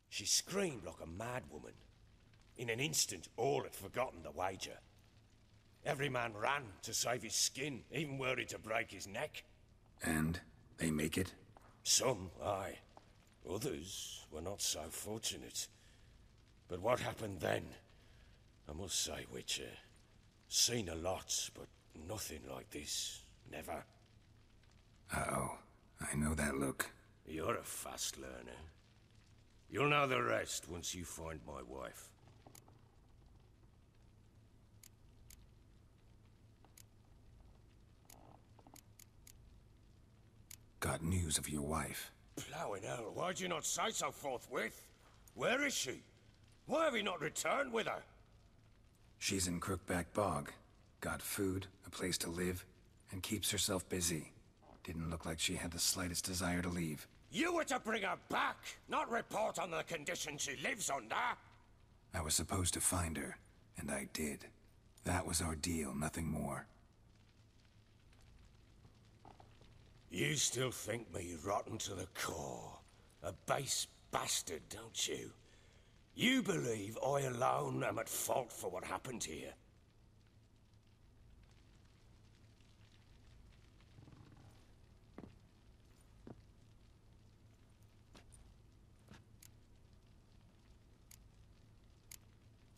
She screamed like a mad woman. In an instant, all had forgotten the wager. Every man ran to save his skin, even worried to break his neck. And they make it? Some, aye. Others were not so fortunate. But what happened then? I must say, Witcher, seen a lot, but nothing like this. Never. Uh-oh. I know that look. You're a fast learner. You'll know the rest once you find my wife. Got news of your wife. Plowing hell, why'd you not say so forthwith? Where is she? Why have you not returned with her? She's in Crookback Bog. Got food, a place to live, and keeps herself busy. Didn't look like she had the slightest desire to leave. You were to bring her back, not report on the conditions she lives under. I was supposed to find her, and I did. That was our deal, nothing more. You still think me rotten to the core. A base bastard, don't you? You believe I alone am at fault for what happened here.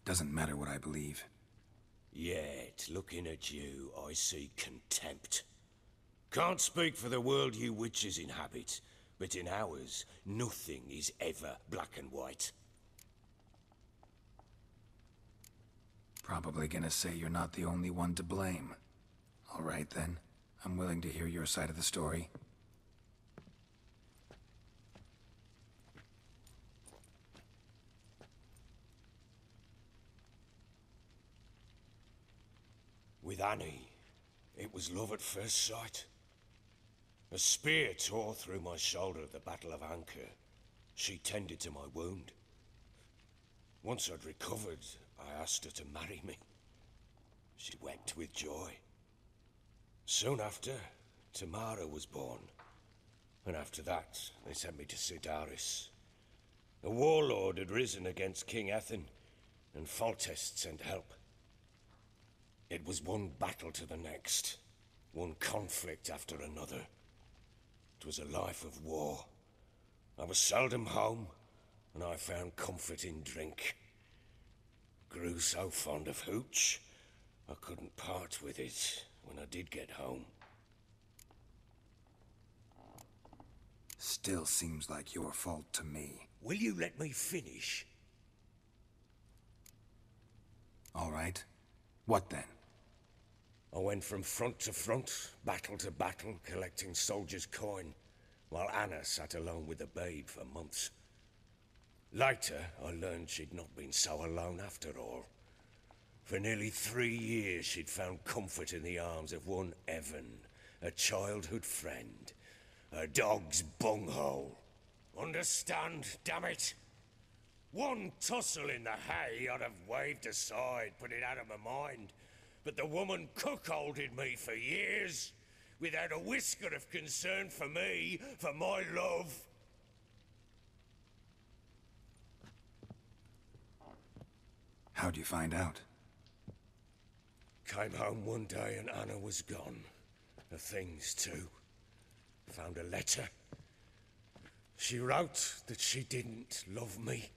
Doesn't matter what I believe. Yet, looking at you, I see contempt. Can't speak for the world you witches inhabit, but in ours, nothing is ever black and white. Probably gonna say you're not the only one to blame. All right then, I'm willing to hear your side of the story. With Annie, it was love at first sight. A spear tore through my shoulder at the Battle of Anchor. She tended to my wound. Once I'd recovered, I asked her to marry me. She wept with joy. Soon after, Tamara was born. And after that, they sent me to Sidaris. A warlord had risen against King Ethan, and Foltest sent help. It was one battle to the next, one conflict after another. It was a life of war. I was seldom home, and I found comfort in drink. Grew so fond of hooch, I couldn't part with it when I did get home. Still seems like your fault to me. Will you let me finish? All right. What then? I went from front to front, battle to battle, collecting soldiers' coin, while Anna sat alone with the babe for months. Later, I learned she'd not been so alone after all. For nearly 3 years, she'd found comfort in the arms of one Evan, a childhood friend. A dog's bunghole. Understand, damn it? One tussle in the hay I'd have waved aside, put it out of my mind. But the woman cuckolded me for years, without a whisker of concern for me, for my love. How'd you find out? Came home one day and Anna was gone. The things too. Found a letter. She wrote that she didn't love me.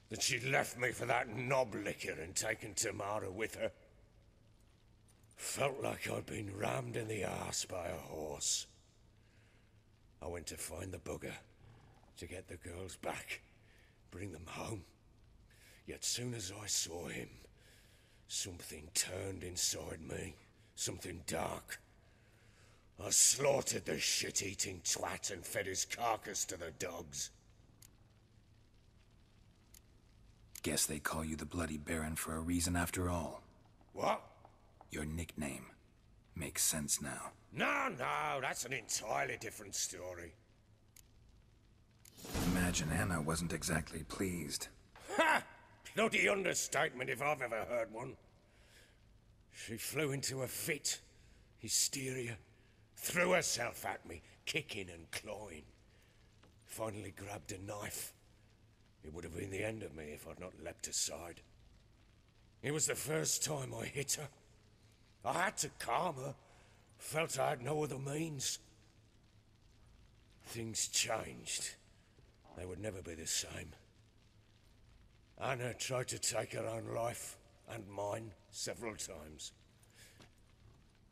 That she'd left me for that knob licker and taken Tamara with her. Felt like I'd been rammed in the arse by a horse. I went to find the bugger, to get the girls back, bring them home. Yet soon as I saw him, something turned inside me, something dark. I slaughtered the shit-eating twat and fed his carcass to the dogs. Guess they call you the Bloody Baron for a reason after all. What? Your nickname. Makes sense now. No, that's an entirely different story. Imagine Anna wasn't exactly pleased. Ha! Bloody understatement if I've ever heard one. She flew into a fit, hysteria, threw herself at me, kicking and clawing. Finally grabbed a knife. It would have been the end of me if I'd not leapt aside. It was the first time I hit her. I had to calm her. Felt I had no other means. Things changed. They would never be the same. Anna tried to take her own life, and mine, several times.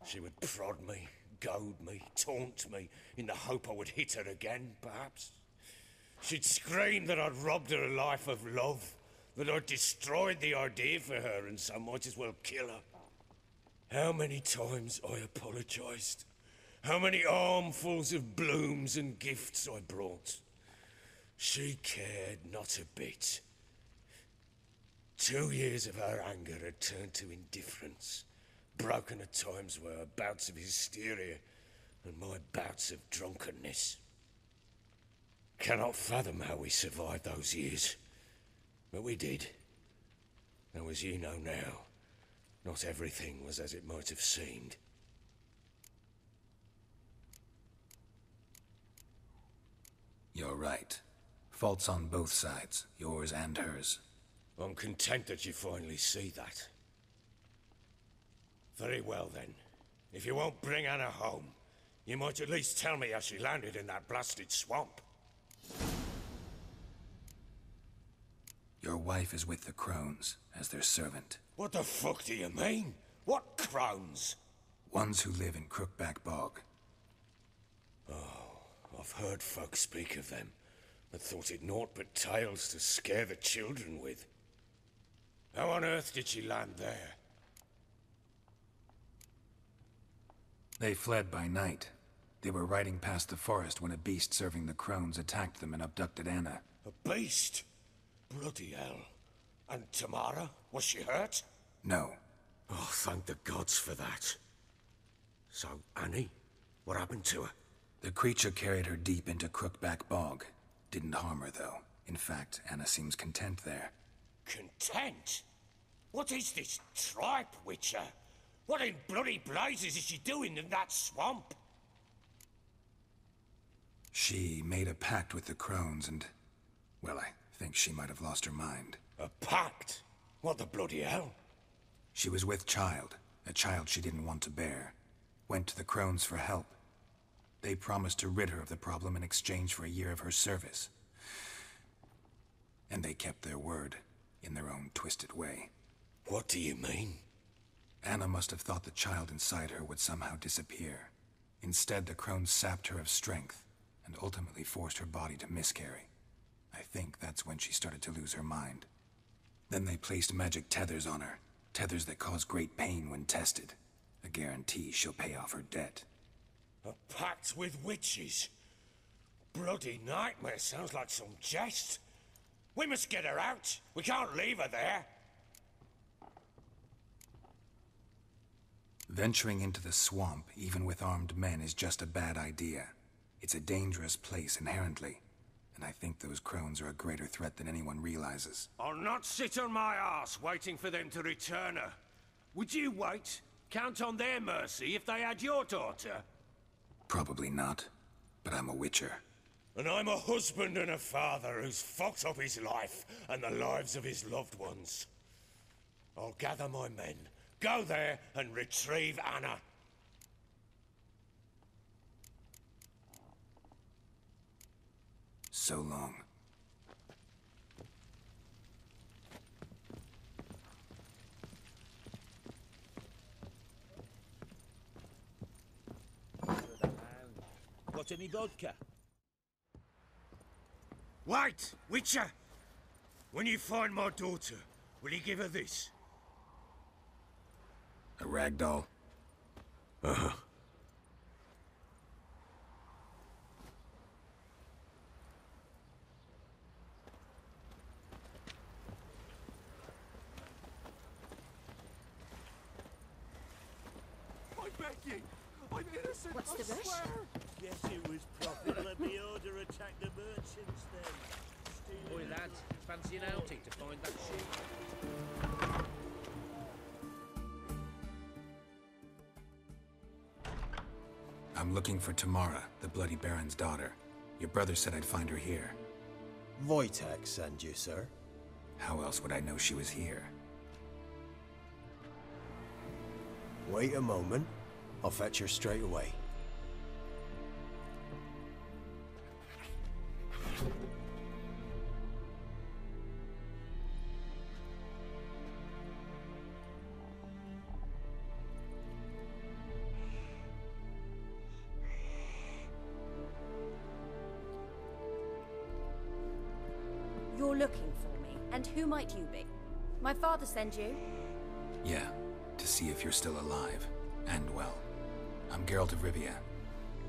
She would prod me, goad me, taunt me, in the hope I would hit her again, perhaps. She'd scream that I'd robbed her life of love, that I'd destroyed the idea for her, and so might as well kill her. How many times I apologized. How many armfuls of blooms and gifts I brought. She cared not a bit. 2 years of her anger had turned to indifference, broken at times by her bouts of hysteria and my bouts of drunkenness. Cannot fathom how we survived those years, but we did. Though as you know now, not everything was as it might have seemed. You're right. Faults on both sides, yours and hers. I'm content that you finally see that. Very well then. If you won't bring Anna home, you might at least tell me how she landed in that blasted swamp. Your wife is with the Crones, as their servant. What the fuck do you mean? What Crones? Ones who live in Crookback Bog. Oh, I've heard folk speak of them, but thought it naught but tales to scare the children with. How on earth did she land there? They fled by night. They were riding past the forest when a beast serving the Crones attacked them and abducted Anna. A beast? Bloody hell. And Tamara? Was she hurt? No. Oh, thank the gods for that. So, Annie? What happened to her? The creature carried her deep into Crookback Bog. Didn't harm her, though. In fact, Anna seems content there. Content? What is this tripe, Witcher? What in bloody blazes is she doing in that swamp? She made a pact with the Crones and... well, I think she might have lost her mind. A pact? What the bloody hell? She was with child, a child she didn't want to bear. Went to the Crones for help. They promised to rid her of the problem in exchange for a year of her service. And they kept their word, in their own twisted way. What do you mean? Anna must have thought the child inside her would somehow disappear. Instead, the Crones sapped her of strength, and ultimately forced her body to miscarry. I think that's when she started to lose her mind. Then they placed magic tethers on her, tethers that cause great pain when tested. A guarantee she'll pay off her debt. A pact with witches? Bloody nightmare, sounds like some jest. We must get her out. We can't leave her there. Venturing into the swamp, even with armed men, is just a bad idea. It's a dangerous place inherently, and I think those Crones are a greater threat than anyone realizes. I'll not sit on my arse waiting for them to return her. Would you wait? Count on their mercy if they had your daughter? Probably not, but I'm a witcher. And I'm a husband and a father who's fucked up his life and the lives of his loved ones. I'll gather my men, go there and retrieve Anna. So long. Got any vodka? Wait, Witcher! When you find my daughter, will you give her this? A ragdoll? Uh-huh. I beg you! I'm innocent, What's the rush? swear! Yes, it was profit. Let me order attack the merchants then. Oi lads, fancy an outing to find that ship? I'm looking for Tamara, the Bloody Baron's daughter. Your brother said I'd find her here. Wojtek sent you, sir. How else would I know she was here? Wait a moment. I'll fetch her straight away. You're looking for me, and who might you be? My father sent you? Yeah, to see if you're still alive. And well. I'm Geralt of Rivia.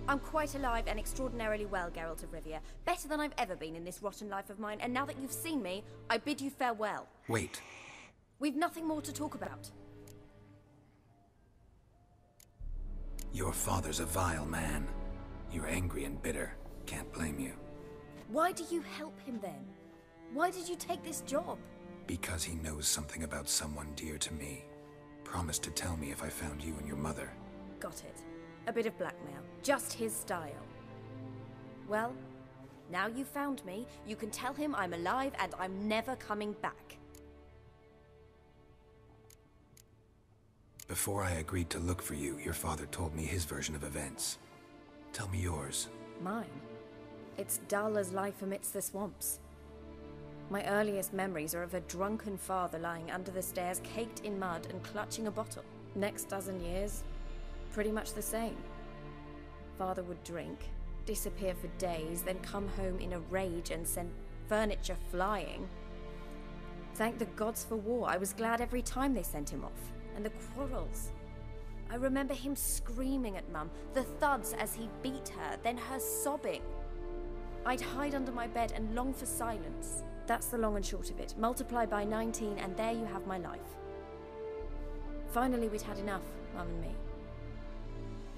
I'm quite alive and extraordinarily well, Geralt of Rivia. Better than I've ever been in this rotten life of mine, and now that you've seen me, I bid you farewell. Wait. We've nothing more to talk about. Your father's a vile man. You're angry and bitter. Can't blame you. Why do you help him then? Why did you take this job? Because he knows something about someone dear to me. Promised to tell me if I found you and your mother. Got it. A bit of blackmail. Just his style. Well, now you've found me, you can tell him I'm alive and I'm never coming back. Before I agreed to look for you, your father told me his version of events. Tell me yours. Mine? It's dull as life amidst the swamps. My earliest memories are of a drunken father lying under the stairs, caked in mud and clutching a bottle. Next dozen years, pretty much the same. Father would drink, disappear for days, then come home in a rage and send furniture flying. Thank the gods for war. I was glad every time they sent him off. And the quarrels. I remember him screaming at Mum, the thuds as he beat her, then her sobbing. I'd hide under my bed and long for silence. That's the long and short of it. Multiply by 19 and there you have my life. Finally, we'd had enough, Mum and me.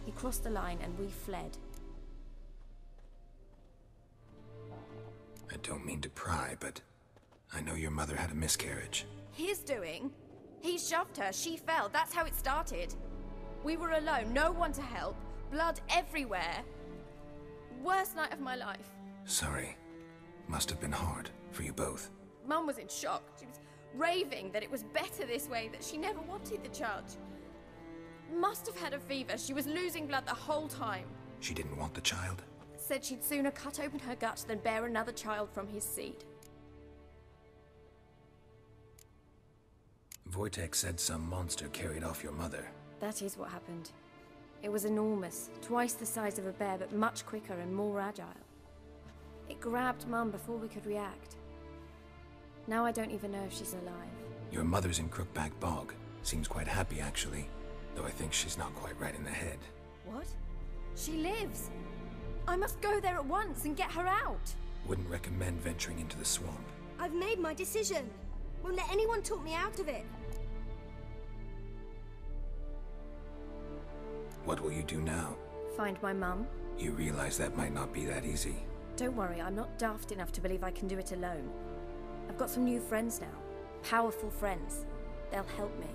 He crossed the line and we fled. I don't mean to pry, but I know your mother had a miscarriage. His doing? He shoved her, she fell, that's how it started. We were alone, no one to help, blood everywhere. Worst night of my life. Sorry. Must have been hard for you both. Mum was in shock. She was raving that it was better this way, that she never wanted the charge. Must have had a fever. She was losing blood the whole time. She didn't want the child? Said she'd sooner cut open her gut than bear another child from his seed. Wojtek said some monster carried off your mother. That is what happened. It was enormous, twice the size of a bear, but much quicker and more agile. It grabbed Mum before we could react. Now I don't even know if she's alive. Your mother's in Crookback Bog. Seems quite happy, actually. Though I think she's not quite right in the head. What? She lives! I must go there at once and get her out! Wouldn't recommend venturing into the swamp. I've made my decision. Won't let anyone talk me out of it. What will you do now? Find my mum. You realize that might not be that easy. Don't worry, I'm not daft enough to believe I can do it alone. I've got some new friends now. Powerful friends. They'll help me.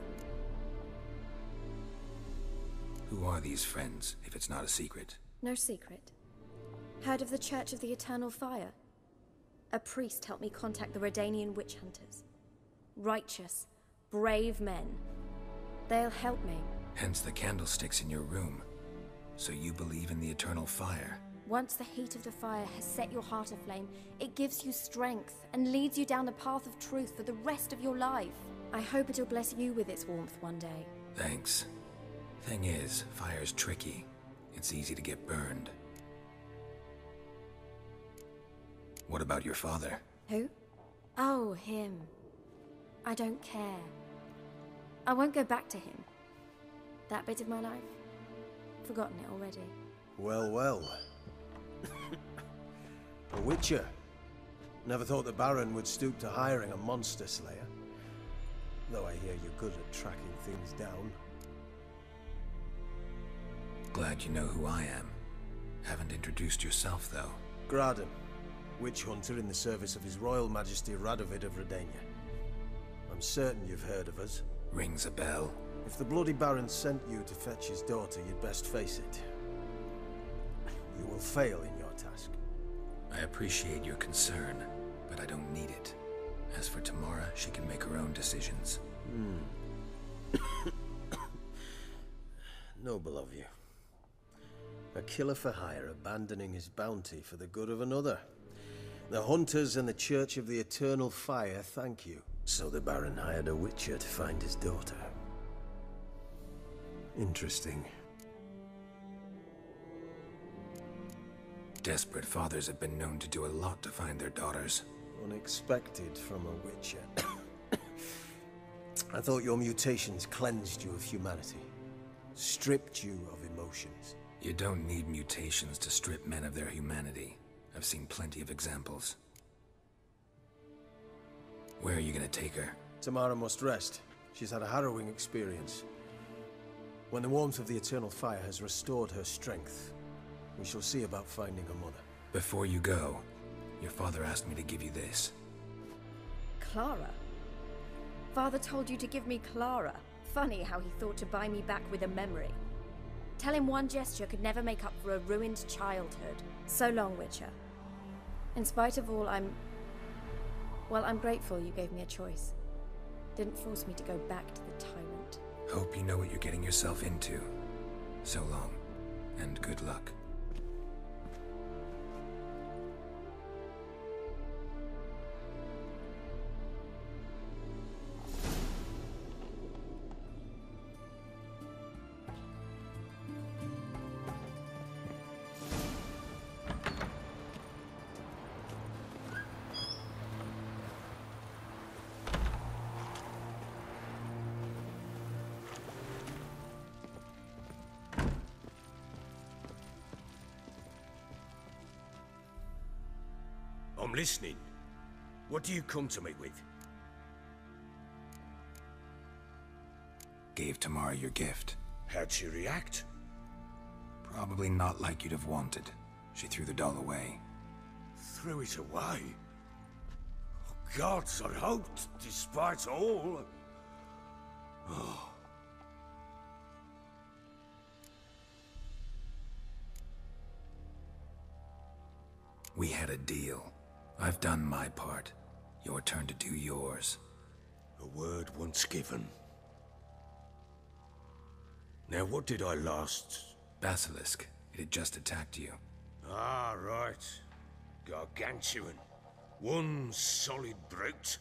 Who are these friends, if it's not a secret? No secret. Heard of the Church of the Eternal Fire? A priest helped me contact the Redanian witch hunters. Righteous, brave men. They'll help me. Hence the candlesticks in your room. So you believe in the eternal fire? Once the heat of the fire has set your heart aflame, it gives you strength and leads you down the path of truth for the rest of your life. I hope it'll bless you with its warmth one day. Thanks. Thing is, fire's tricky. It's easy to get burned. What about your father? Who? Oh, him. I don't care. I won't go back to him. That bit of my life? Forgotten it already. Well, well. A witcher. Never thought the Baron would stoop to hiring a monster slayer. Though I hear you're good at tracking things down. Glad you know who I am. Haven't introduced yourself, though. Graden, witch hunter in the service of His Royal Majesty Radovid of Redania. I'm certain you've heard of us. Rings a bell. If the Bloody Baron sent you to fetch his daughter, you'd best face it. You will fail in your task. I appreciate your concern. but I don't need it. As for Tamara, she can make her own decisions. Noble of you. A killer for hire abandoning his bounty for the good of another. The hunters and the Church of the Eternal Fire thank you. So the Baron hired a witcher to find his daughter. Interesting. Desperate fathers have been known to do a lot to find their daughters. Unexpected from a witcher. I thought your mutations cleansed you of humanity. Stripped you of emotions. You don't need mutations to strip men of their humanity. I've seen plenty of examples. Where are you gonna take her? Tamara must rest. She's had a harrowing experience. When the warmth of the Eternal Fire has restored her strength, we shall see about finding her mother. Before you go, your father asked me to give you this. Clara? Father told you to give me Clara. Funny how he thought to buy me back with a memory. Tell him one gesture could never make up for a ruined childhood. So long, Witcher. In spite of all, I'm grateful you gave me a choice. Didn't force me to go back to the tyrant. Hope you know what you're getting yourself into. So long, and good luck. I'm listening. What do you come to me with? Gave Tamara your gift. How'd she react? Probably not like you'd have wanted. She threw the doll away. Threw it away? Oh, gods, I hoped, despite all... Oh. We had a deal. I've done my part. Your turn to do yours. A word once given. Now, what did I last... Basilisk. It had just attacked you. Ah, right. Gargantuan. One solid brute.